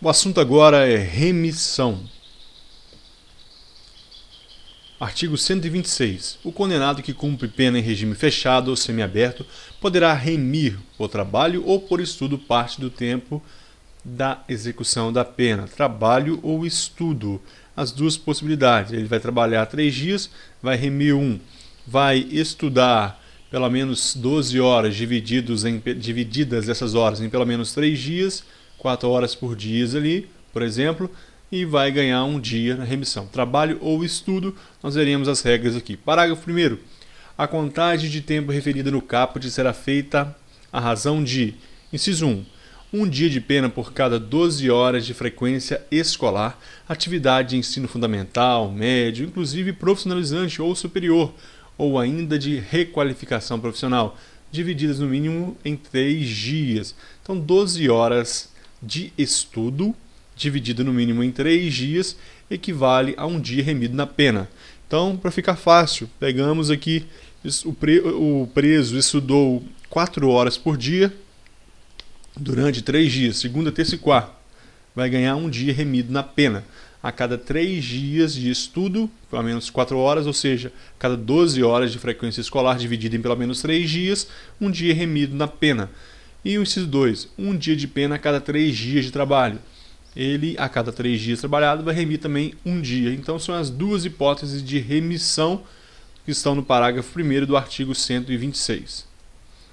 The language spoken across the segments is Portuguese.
O assunto agora é remissão. Artigo 126. O condenado que cumpre pena em regime fechado ou semiaberto poderá remir por trabalho ou por estudo parte do tempo da execução da pena. Trabalho ou estudo. As duas possibilidades. Ele vai trabalhar 3 dias, vai remir 1. Vai estudar pelo menos 12 horas, divididas essas horas em pelo menos 3 dias, 4 horas por dia ali, por exemplo, e vai ganhar um dia na remissão. Trabalho ou estudo, nós veremos as regras aqui. Parágrafo 1º. A contagem de tempo referida no caput será feita à razão de, inciso 1, um dia de pena por cada 12 horas de frequência escolar, atividade de ensino fundamental, médio, inclusive profissionalizante ou superior, ou ainda de requalificação profissional, divididas no mínimo em 3 dias. Então, 12 horas de estudo, dividido no mínimo em 3 dias, equivale a um dia remido na pena. Então, para ficar fácil, pegamos aqui, o preso estudou 4 horas por dia, durante 3 dias, segunda, terça e quarta, vai ganhar um dia remido na pena. A cada 3 dias de estudo, pelo menos 4 horas, ou seja, cada 12 horas de frequência escolar dividida em pelo menos 3 dias, um dia remido na pena. E o inciso 2, um dia de pena a cada 3 dias de trabalho. Ele, a cada 3 dias trabalhado, vai remir também um dia. Então, são as duas hipóteses de remissão que estão no parágrafo 1º do artigo 126.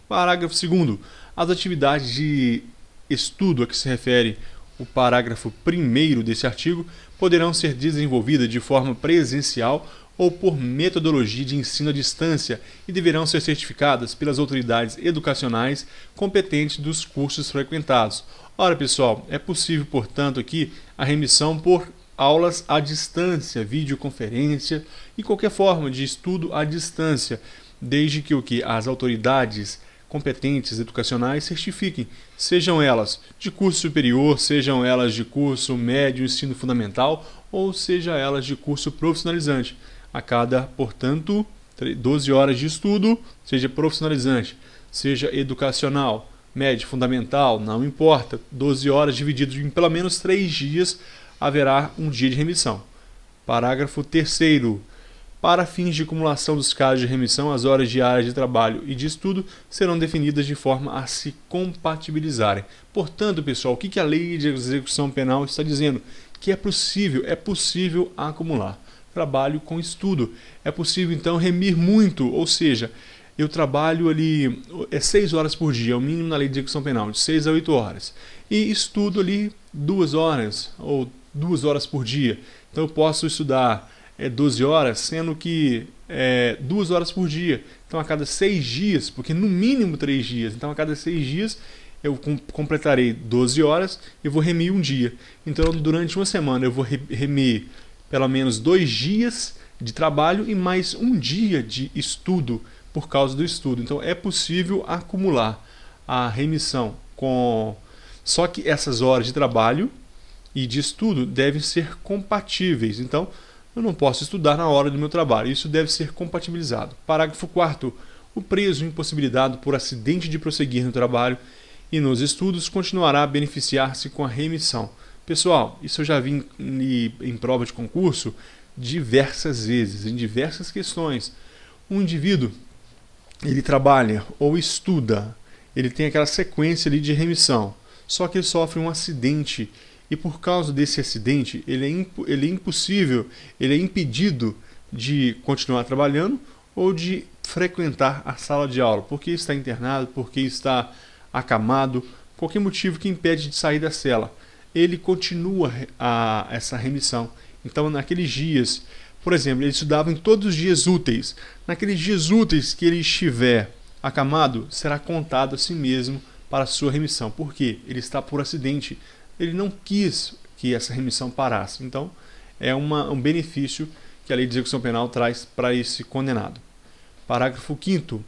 Parágrafo 2º. As atividades de estudo a que se refere o parágrafo 1º desse artigo poderão ser desenvolvidas de forma presencial ou por metodologia de ensino à distância e deverão ser certificadas pelas autoridades educacionais competentes dos cursos frequentados. Ora, pessoal, é possível, portanto, aqui a remissão por aulas à distância, videoconferência e qualquer forma de estudo à distância, desde que as autoridades competentes educacionais certifiquem, sejam elas de curso superior, sejam elas de curso médio, ensino fundamental, ou seja elas de curso profissionalizante. A cada, portanto, 12 horas de estudo, seja profissionalizante, seja educacional, médio, fundamental, não importa, 12 horas dividido em pelo menos 3 dias, haverá um dia de remissão. Parágrafo 3º. Para fins de acumulação dos casos de remissão, as horas diárias de trabalho e de estudo serão definidas de forma a se compatibilizarem. Portanto, pessoal, o que a lei de execução penal está dizendo? Que é possível acumular trabalho com estudo. É possível, então, remir muito, ou seja, eu trabalho ali 6 horas por dia, é o mínimo na lei de execução penal, de 6 a 8 horas. E estudo ali 2 horas, ou 2 horas por dia. Então eu posso estudar 12 horas, sendo que 2 horas por dia. Então a cada 6 dias, porque no mínimo 3 dias, então a cada 6 dias eu completarei 12 horas e vou remir um dia. Então durante uma semana eu vou remir pelo menos 2 dias de trabalho e mais um dia de estudo por causa do estudo. Então é possível acumular a remissão só que essas horas de trabalho e de estudo devem ser compatíveis. Então eu não posso estudar na hora do meu trabalho. Isso deve ser compatibilizado. Parágrafo 4º. O preso impossibilitado por acidente de prosseguir no trabalho e nos estudos continuará a beneficiar-se com a remissão. Pessoal, isso eu já vi em prova de concurso diversas vezes, em diversas questões. Um indivíduo, ele trabalha ou estuda, ele tem aquela sequência ali de remissão, só que ele sofre um acidente e por causa desse acidente ele é impedido de continuar trabalhando ou de frequentar a sala de aula, porque está internado, porque está acamado, qualquer motivo que impede de sair da cela. Ele continua essa remissão. Então, naqueles dias, por exemplo, ele estudava em todos os dias úteis. Naqueles dias úteis que ele estiver acamado, será contado a si mesmo para a sua remissão. Por quê? Ele está por acidente. Ele não quis que essa remissão parasse. Então, é um benefício que a lei de execução penal traz para esse condenado. Parágrafo 5º.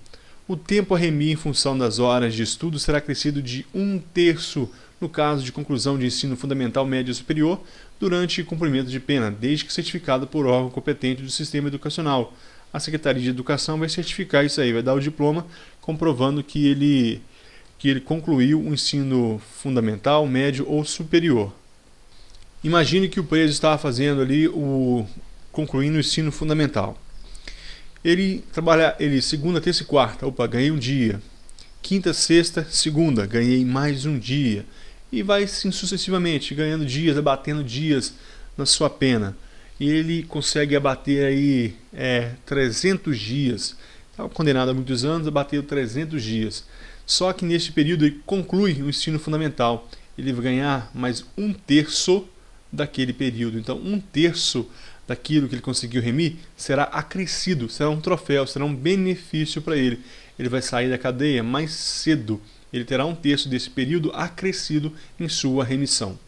O tempo a remir em função das horas de estudo será acrescido de 1/3 no caso de conclusão de ensino fundamental, médio e superior, durante cumprimento de pena, desde que certificado por órgão competente do sistema educacional. A Secretaria de Educação vai certificar isso aí, vai dar o diploma comprovando que ele concluiu o ensino fundamental, médio ou superior. Imagine que o preso estava fazendo ali concluindo o ensino fundamental. Ele segunda, terça e quarta, opa, ganhei um dia. Quinta, sexta, segunda, ganhei mais um dia. E vai assim sucessivamente, ganhando dias, abatendo dias na sua pena. E ele consegue abater aí 300 dias. Estava condenado há muitos anos, abateu 300 dias. Só que neste período ele conclui o ensino fundamental. Ele vai ganhar mais um terço daquele período. Então, um terço daquilo que ele conseguiu remir será acrescido, será um troféu, será um benefício para ele. Ele vai sair da cadeia mais cedo. Ele terá um terço desse período acrescido em sua remissão.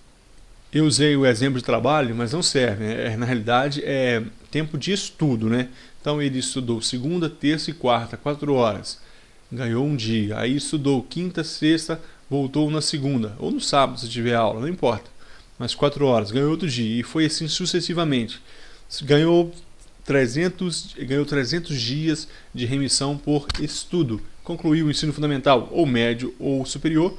Eu usei o exemplo de trabalho, mas não serve. Na realidade, é tempo de estudo, né? Então, ele estudou segunda, terça e quarta, 4 horas. Ganhou um dia. Aí estudou quinta, sexta, voltou na segunda. Ou no sábado, se tiver aula, não importa. Mas 4 horas, ganhou outro dia. E foi assim sucessivamente. Ganhou 300 dias de remissão por estudo. Concluiu o ensino fundamental, ou médio ou superior.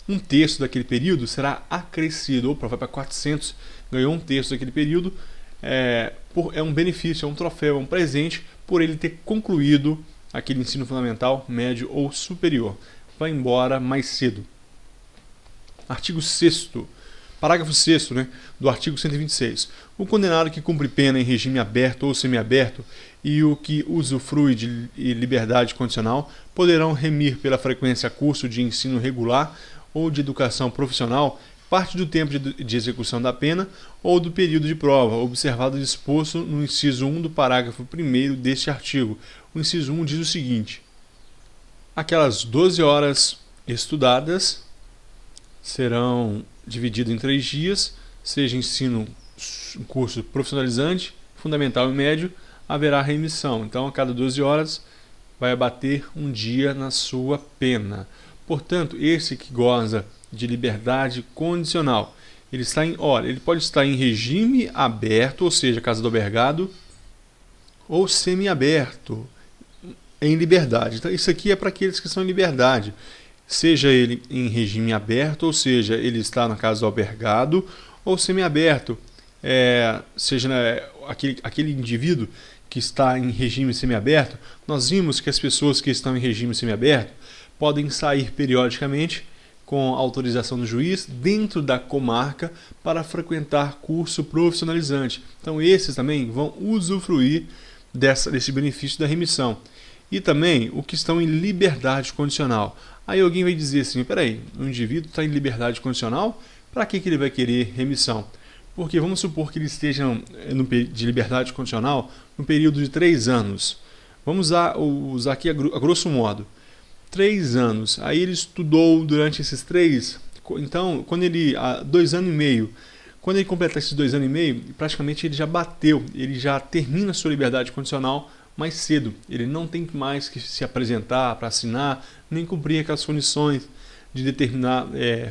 Um terço daquele período será acrescido, vai para 400, ganhou um terço daquele período. É um benefício, é um troféu, é um presente por ele ter concluído aquele ensino fundamental, médio ou superior. Vai embora mais cedo. Artigo 6º. Parágrafo 6º, do artigo 126. O condenado que cumpre pena em regime aberto ou semiaberto e o que usufrui de liberdade condicional poderão remir pela frequência a curso de ensino regular ou de educação profissional parte do tempo de execução da pena ou do período de prova, observado o disposto no inciso 1 do parágrafo 1º deste artigo. O inciso 1 diz o seguinte: aquelas 12 horas estudadas serão divididas em 3 dias, seja um curso profissionalizante, fundamental e médio, haverá remissão. Então, a cada 12 horas vai abater um dia na sua pena. Portanto, esse que goza de liberdade condicional, ele pode estar em regime aberto, ou seja, casa do albergado, ou semiaberto, em liberdade. Então, isso aqui é para aqueles que estão em liberdade. Seja ele em regime aberto, ou seja, ele está na casa do albergado, ou semiaberto, seja aquele indivíduo que está em regime semiaberto. Nós vimos que as pessoas que estão em regime semiaberto podem sair periodicamente com autorização do juiz dentro da comarca para frequentar curso profissionalizante. Então esses também vão usufruir desse benefício da remissão. E também o que estão em liberdade condicional. Aí alguém vai dizer assim, peraí, o indivíduo está em liberdade condicional, para que ele vai querer remissão? Porque vamos supor que ele esteja de liberdade condicional no período de 3 anos. Vamos usar aqui a grosso modo. 3 anos. Aí ele estudou durante esses 3. Então, há 2 anos e meio. Quando ele completar esses 2 anos e meio, praticamente ele já bateu. Ele já termina a sua liberdade condicional mais cedo. Ele não tem mais que se apresentar para assinar, nem cumprir aquelas condições de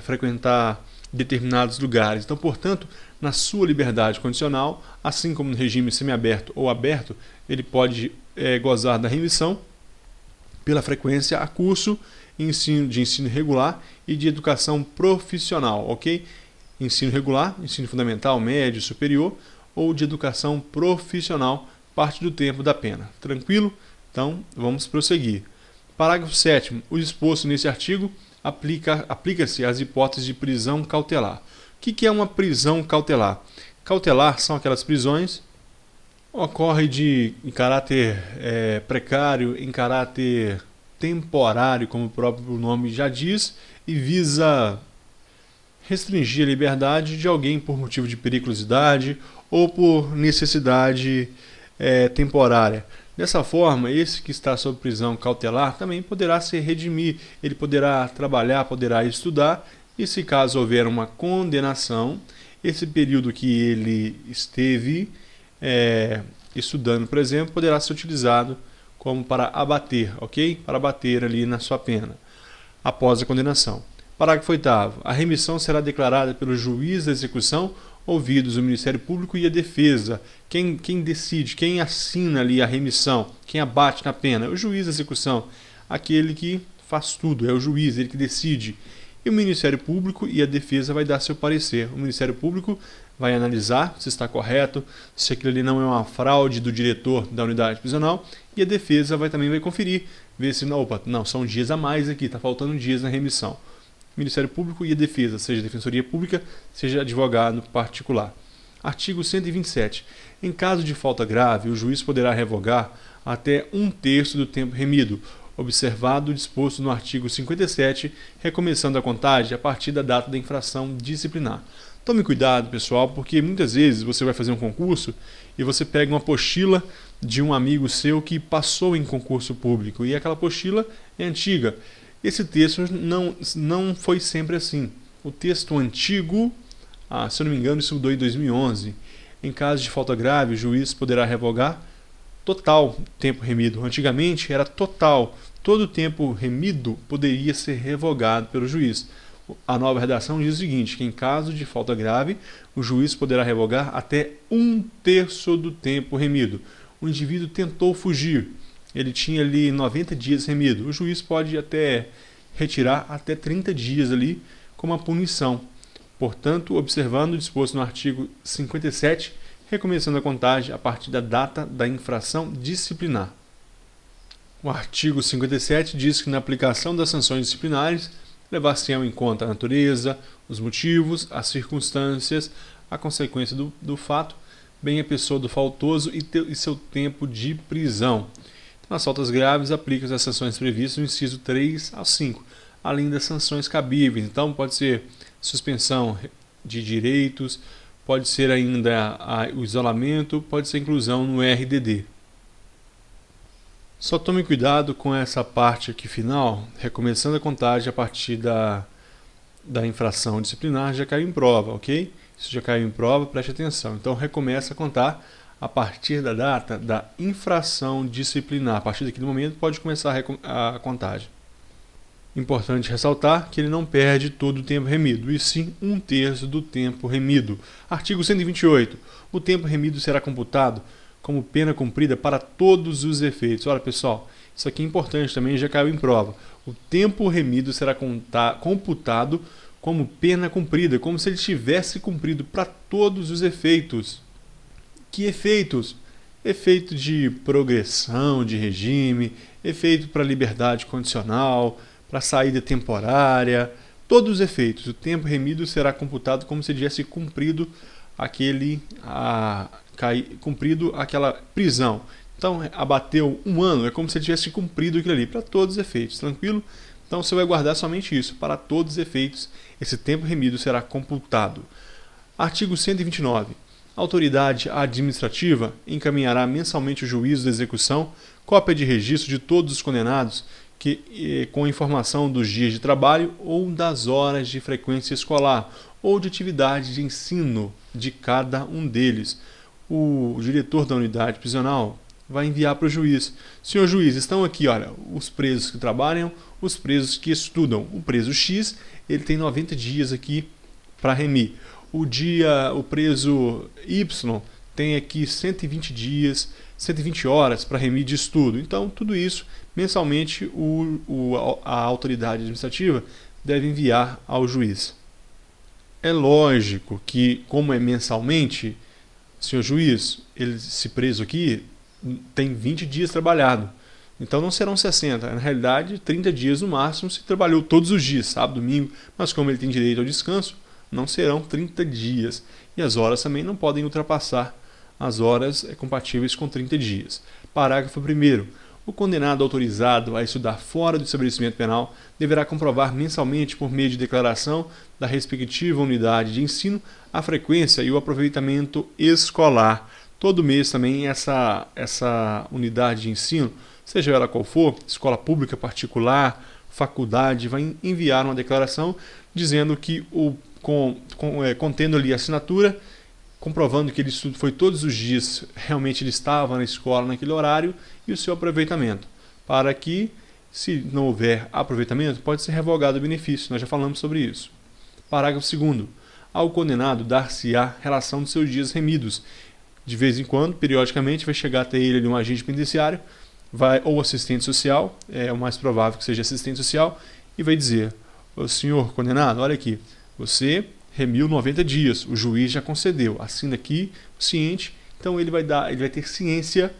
frequentar determinados lugares. Então, portanto, na sua liberdade condicional, assim como no regime semiaberto ou aberto, ele pode gozar da remissão pela frequência a curso de ensino regular e de educação profissional, ok? Ensino regular, ensino fundamental, médio, superior, ou de educação profissional, parte do tempo da pena. Tranquilo? Então, vamos prosseguir. Parágrafo 7º. O disposto nesse artigo aplica-se às hipóteses de prisão cautelar. O que é uma prisão cautelar? Cautelar são aquelas prisões ocorre em caráter precário, em caráter temporário, como o próprio nome já diz, e visa restringir a liberdade de alguém por motivo de periculosidade ou por necessidade temporária. Dessa forma, esse que está sob prisão cautelar também poderá se redimir, ele poderá trabalhar, poderá estudar, e se caso houver uma condenação, esse período que ele esteve estudando, por exemplo, poderá ser utilizado como para abater, ok? Para abater ali na sua pena, após a condenação. Parágrafo 8º. A remissão será declarada pelo juiz da execução, ouvidos o Ministério Público e a defesa. Quem decide, quem assina ali a remissão, quem abate na pena, é o juiz da execução, aquele que faz tudo, é o juiz, ele que decide. e o Ministério Público e a defesa vai dar seu parecer. O Ministério Público vai analisar se está correto, se aquilo ali não é uma fraude do diretor da unidade prisional, e a defesa também vai conferir, ver se não, são dias a mais aqui, está faltando dias na remissão. Ministério Público e a defesa, seja Defensoria Pública, seja advogado particular. Artigo 127. Em caso de falta grave, o juiz poderá revogar até 1/3 do tempo remido, observado o disposto no artigo 57, recomeçando a contagem a partir da data da infração disciplinar. Tome cuidado, pessoal, porque muitas vezes você vai fazer um concurso e você pega uma apostila de um amigo seu que passou em concurso público e aquela apostila é antiga. Esse texto não foi sempre assim. O texto antigo, se eu não me engano, isso mudou em 2011. Em caso de falta grave, o juiz poderá revogar total tempo remido. Antigamente era total. Todo o tempo remido poderia ser revogado pelo juiz. A nova redação diz o seguinte, que em caso de falta grave, o juiz poderá revogar até 1/3 do tempo remido. O indivíduo tentou fugir, ele tinha ali 90 dias remido. O juiz pode até retirar até 30 dias ali como uma punição. Portanto, observando o disposto no artigo 57, recomeçando a contagem a partir da data da infração disciplinar. O artigo 57 diz que na aplicação das sanções disciplinares, levar-se-ão em conta a natureza, os motivos, as circunstâncias, a consequência do fato, bem a pessoa do faltoso e seu tempo de prisão. Nas faltas graves, aplica-se as sanções previstas no inciso 3 ao 5, além das sanções cabíveis. Então, pode ser suspensão de direitos, pode ser ainda o isolamento, pode ser inclusão no RDD. Só tome cuidado com essa parte aqui final, recomeçando a contagem a partir da infração disciplinar, já caiu em prova, ok? Isso já caiu em prova, preste atenção. Então, recomeça a contar a partir da data da infração disciplinar. A partir daquele momento, pode começar a contagem. Importante ressaltar que ele não perde todo o tempo remido, e sim 1/3 do tempo remido. Artigo 128. O tempo remido será computado como pena cumprida para todos os efeitos. Olha, pessoal, isso aqui é importante também, já caiu em prova. O tempo remido será computado como pena cumprida, como se ele tivesse cumprido para todos os efeitos. Que efeitos? Efeito de progressão de regime, efeito para liberdade condicional, para saída temporária, todos os efeitos. O tempo remido será computado como se tivesse cumprido aquela prisão. Então, abateu 1 ano, é como se ele tivesse cumprido aquilo ali, para todos os efeitos, tranquilo? Então, você vai guardar somente isso, para todos os efeitos, esse tempo remido será computado. Artigo 129. A autoridade administrativa encaminhará mensalmente ao juízo da execução cópia de registro de todos os condenados com informação dos dias de trabalho ou das horas de frequência escolar ou de atividade de ensino de cada um deles. O diretor da unidade prisional vai enviar para o juiz. Senhor juiz, estão aqui, olha, os presos que trabalham, os presos que estudam. O preso X, ele tem 90 dias aqui para remir. O preso Y tem aqui 120 dias, 120 horas para remir de estudo. Então, tudo isso, mensalmente, a autoridade administrativa deve enviar ao juiz. É lógico que, como é mensalmente, senhor juiz, esse preso aqui tem 20 dias trabalhado. Então não serão 60, na realidade 30 dias no máximo se trabalhou todos os dias, sábado, domingo, mas como ele tem direito ao descanso, não serão 30 dias. E as horas também não podem ultrapassar as horas compatíveis com 30 dias. Parágrafo 1º. O condenado autorizado a estudar fora do estabelecimento penal deverá comprovar mensalmente, por meio de declaração da respectiva unidade de ensino, a frequência e o aproveitamento escolar. Todo mês também essa unidade de ensino, seja ela qual for, escola pública, particular, faculdade, vai enviar uma declaração dizendo que, contendo ali a assinatura, comprovando que ele foi todos os dias, realmente ele estava na escola naquele horário e o seu aproveitamento, para que, se não houver aproveitamento, pode ser revogado o benefício, nós já falamos sobre isso. Parágrafo 2º. Ao condenado dar-se-á relação dos seus dias remidos. De vez em quando, periodicamente, vai chegar até ele um agente penitenciário, ou assistente social, é o mais provável que seja assistente social, e vai dizer: Ô, senhor condenado, olha aqui, você remiu 90 dias, o juiz já concedeu, assina aqui, ciente, então ele vai ter ciência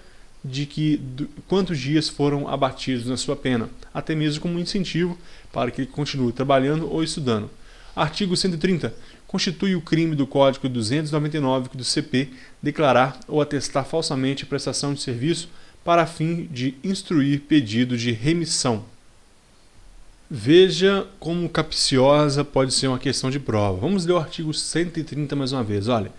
de quantos dias foram abatidos na sua pena, até mesmo como um incentivo para que ele continue trabalhando ou estudando. Artigo 130. Constitui o crime do Código 299 do CP declarar ou atestar falsamente prestação de serviço para fim de instruir pedido de remissão. Veja como capciosa pode ser uma questão de prova. Vamos ler o artigo 130 mais uma vez. Olha,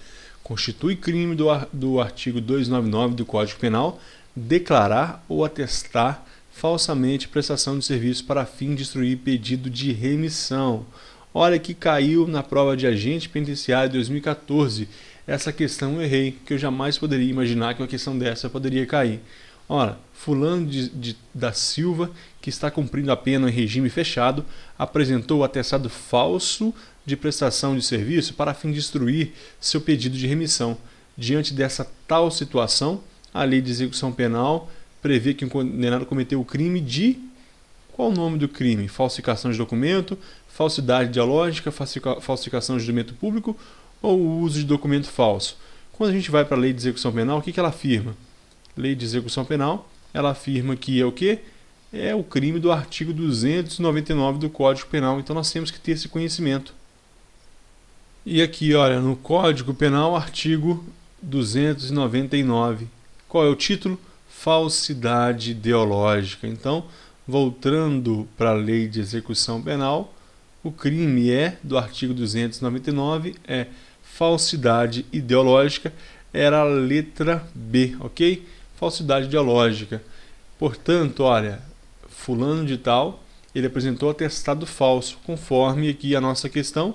constitui crime do artigo 299 do Código Penal declarar ou atestar falsamente prestação de serviço para fim de instruir pedido de remissão. Olha que caiu na prova de agente penitenciário de 2014. Essa questão eu errei, que eu jamais poderia imaginar que uma questão dessa poderia cair. Ora, fulano da Silva, que está cumprindo a pena em regime fechado, apresentou o atestado falso de prestação de serviço para fim de instruir seu pedido de remissão. Diante dessa tal situação, a Lei de Execução Penal prevê que o condenado cometeu o crime de... Qual o nome do crime? Falsificação de documento, falsidade ideológica, falsificação de documento público ou o uso de documento falso? Quando a gente vai para a Lei de Execução Penal, o que ela afirma? Lei de Execução Penal, ela afirma que é o quê? É o crime do artigo 299 do Código Penal, então nós temos que ter esse conhecimento. E aqui, olha, no Código Penal, artigo 299. Qual é o título? Falsidade ideológica. Então, voltando para a Lei de Execução Penal, o crime do artigo 299 é falsidade ideológica, era a letra B, ok? Falsidade ideológica. Portanto, olha, fulano de tal, ele apresentou atestado falso, conforme aqui a nossa questão,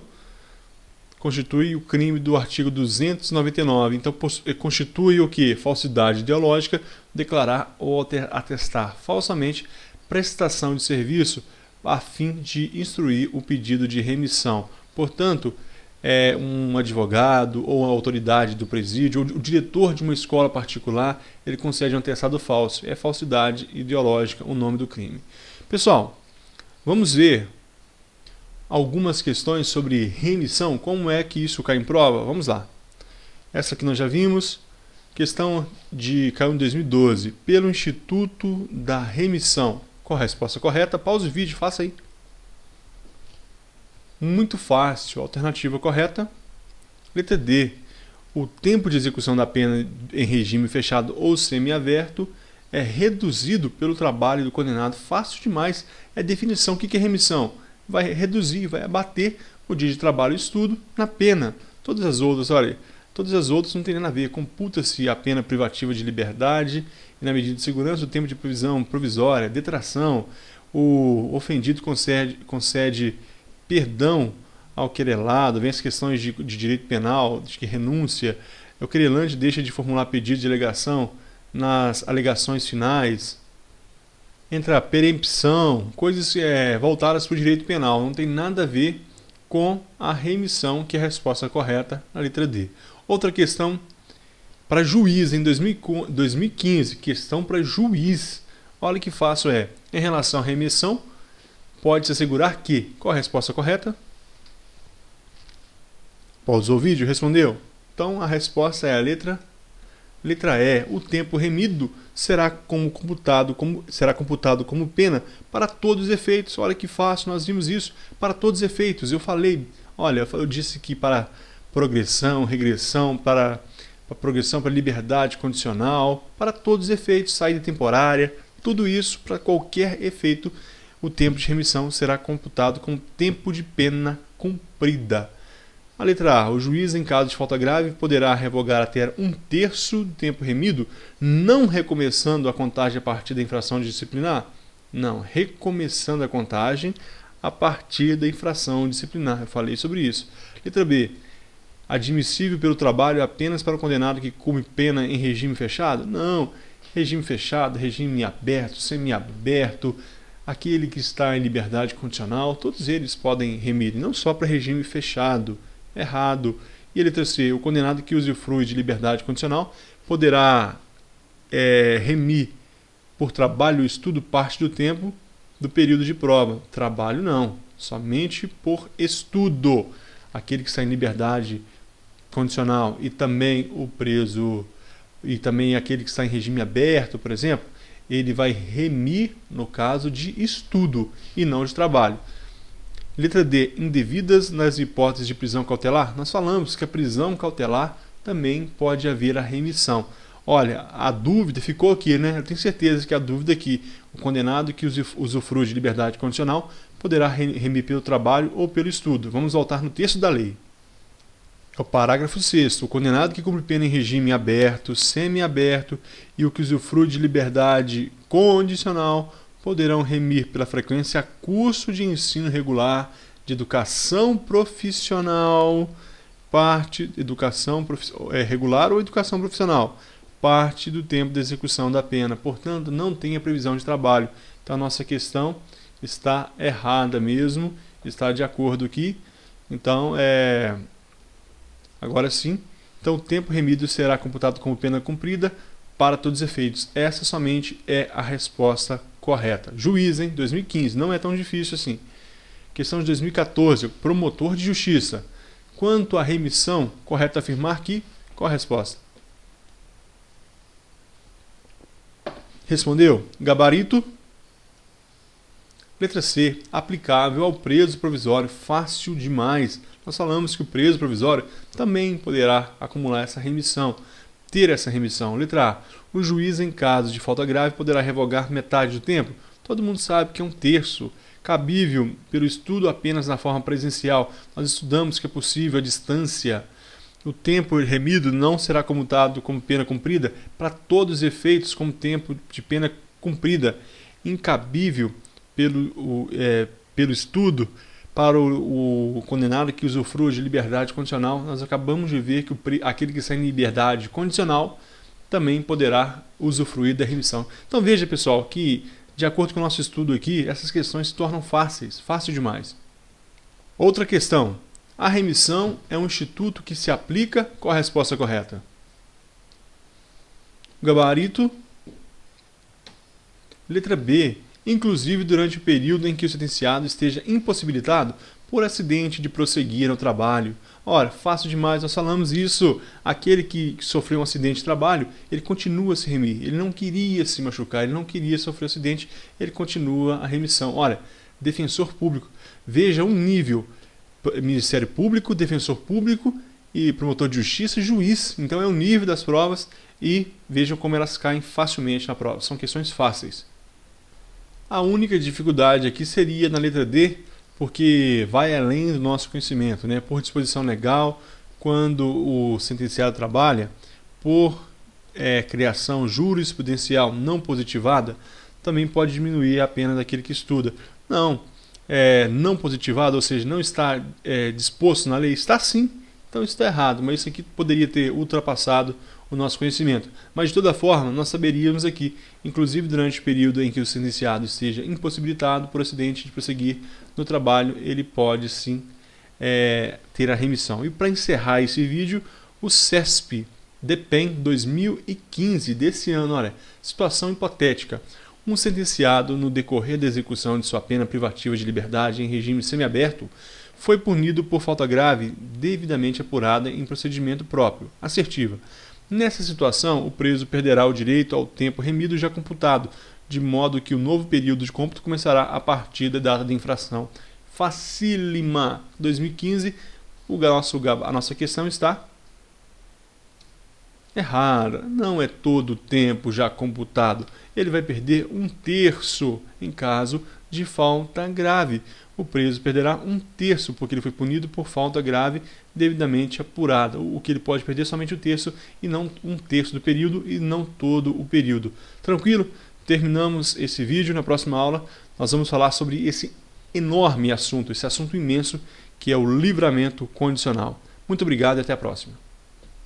constitui o crime do artigo 299. Então, constitui o que? Falsidade ideológica, declarar ou atestar falsamente prestação de serviço a fim de instruir o pedido de remissão. Portanto, um advogado ou a autoridade do presídio ou o diretor de uma escola particular, ele concede um atestado falso. É falsidade ideológica o nome do crime. Pessoal, vamos ver algumas questões sobre remissão. Como é que isso cai em prova? Vamos lá. Essa aqui nós já vimos. Questão caiu em 2012. Pelo Instituto da Remissão. Qual a resposta correta? Pause o vídeo, faça aí. Muito fácil. Alternativa correta. Letra D. O tempo de execução da pena em regime fechado ou semiaberto é reduzido pelo trabalho do condenado. Fácil demais. É definição. O que é remissão? Vai reduzir, vai abater o dia de trabalho e estudo na pena. Todas as outras, olha, todas as outras não tem nada a ver. Computa-se a pena privativa de liberdade e, na medida de segurança, o tempo de prisão provisória, detração. O ofendido concede perdão ao querelado, vem as questões de direito penal, de que renúncia. O querelante deixa de formular pedido de alegação nas alegações finais. Entra a perempção, coisas voltadas para o direito penal, não tem nada a ver com a remissão, que é a resposta correta, na letra D. Outra questão para juiz, em 2015, questão para juiz. Olha que fácil em relação à remissão, pode-se assegurar que... Qual a resposta correta? Pausou o vídeo? Respondeu? Então a resposta é a letra E. O tempo remido será computado como pena para todos os efeitos. Olha que fácil, nós vimos isso. Para todos os efeitos. Eu falei, olha, eu disse que para progressão, regressão, para progressão, para liberdade condicional, para todos os efeitos, saída temporária, tudo isso, para qualquer efeito, o tempo de remissão será computado como tempo de pena cumprida. A letra A. O juiz, em caso de falta grave, poderá revogar até 1/3 do tempo remido, não recomeçando a contagem a partir da infração disciplinar? Não, recomeçando a contagem a partir da infração disciplinar. Eu falei sobre isso. Letra B. Admissível pelo trabalho apenas para o condenado que cumpre pena em regime fechado? Não. Regime fechado, regime aberto, semiaberto, aquele que está em liberdade condicional, todos eles podem remir, não só para regime fechado. Errado. E a letra C. O condenado que usufrui de liberdade condicional poderá remir por trabalho ou estudo parte do tempo do período de prova. Trabalho não. somente por estudo. Aquele que está em liberdade condicional e também o preso, e também aquele que está em regime aberto, por exemplo, ele vai remir no caso de estudo e não de trabalho. Letra D, indevidas nas hipóteses de prisão cautelar. Nós falamos que a prisão cautelar também pode haver a remissão. Olha, a dúvida ficou aqui, né? Eu tenho certeza que a dúvida é que o condenado que usufrui de liberdade condicional poderá remir pelo trabalho ou pelo estudo. Vamos voltar no texto da lei. O parágrafo 6º. O condenado que cumpre pena em regime aberto, semiaberto e o que usufrui de liberdade condicional poderão remir pela frequência a curso de ensino regular de educação profissional, regular ou educação profissional, parte do tempo de execução da pena. Portanto, não tem a previsão de trabalho. Então, a nossa questão está errada mesmo, está de acordo aqui. Então, agora sim, então o tempo remido será computado como pena cumprida para todos os efeitos. Essa somente é a resposta correta. Juiz, 2015, não é tão difícil assim. Questão de 2014, promotor de justiça. Quanto à remissão, correto afirmar que... Qual a resposta? Respondeu, gabarito. Letra C, aplicável ao preso provisório, fácil demais. Nós falamos que o preso provisório também poderá acumular essa remissão, ter essa remissão. Letra A, o juiz em caso de falta grave poderá revogar metade do tempo. Todo mundo sabe que é 1/3, cabível pelo estudo apenas na forma presencial. Nós estudamos que é possível a distância. O tempo remido não será computado como pena cumprida para todos os efeitos como tempo de pena cumprida. Incabível pelo estudo para o condenado que usufrua de liberdade condicional. Nós acabamos de ver que aquele que está em liberdade condicional também poderá usufruir da remissão. Então veja, pessoal, que de acordo com o nosso estudo aqui, essas questões se tornam fáceis, fácil demais. Outra questão. A remissão é um instituto que se aplica? Qual a resposta correta? Gabarito. Letra B. Inclusive durante o período em que o sentenciado esteja impossibilitado por acidente de prosseguir no trabalho. Ora, fácil demais, nós falamos isso. Aquele que sofreu um acidente de trabalho, ele continua a se remir. Ele não queria se machucar, ele não queria sofrer um acidente, ele continua a remissão. Olha, defensor público, veja um nível: Ministério Público, defensor público e promotor de justiça, juiz. Então é o nível das provas e vejam como elas caem facilmente na prova. São questões fáceis. A única dificuldade aqui seria na letra D, porque vai além do nosso conhecimento, né? Por disposição legal, quando o sentenciado trabalha, por criação jurisprudencial não positivada, também pode diminuir a pena daquele que estuda. Não positivado, ou seja, não está disposto na lei, está sim, então isso está errado, mas isso aqui poderia ter ultrapassado o nosso conhecimento. Mas de toda forma, nós saberíamos aqui, inclusive durante o período em que o sentenciado esteja impossibilitado por acidente de prosseguir no trabalho, ele pode sim ter a remissão. E para encerrar esse vídeo, o CESP DEPEN 2015 desse ano, olha, situação hipotética. Um sentenciado, no decorrer da execução de sua pena privativa de liberdade em regime semiaberto, foi punido por falta grave devidamente apurada em procedimento próprio, assertiva. Nessa situação, o preso perderá o direito ao tempo remido já computado, de modo que o novo período de cômputo começará a partir da data de infração. Facílima. 2015, a nossa questão está errada. Não é todo o tempo já computado. Ele vai perder 1/3 em caso de falta grave. O preso perderá 1/3 porque ele foi punido por falta grave devidamente apurada. O que ele pode perder é somente 1/3 e não 1/3 do período e não todo o período. Tranquilo? Terminamos esse vídeo. Na próxima aula nós vamos falar sobre esse enorme assunto, esse assunto imenso que é o livramento condicional. Muito obrigado e até a próxima.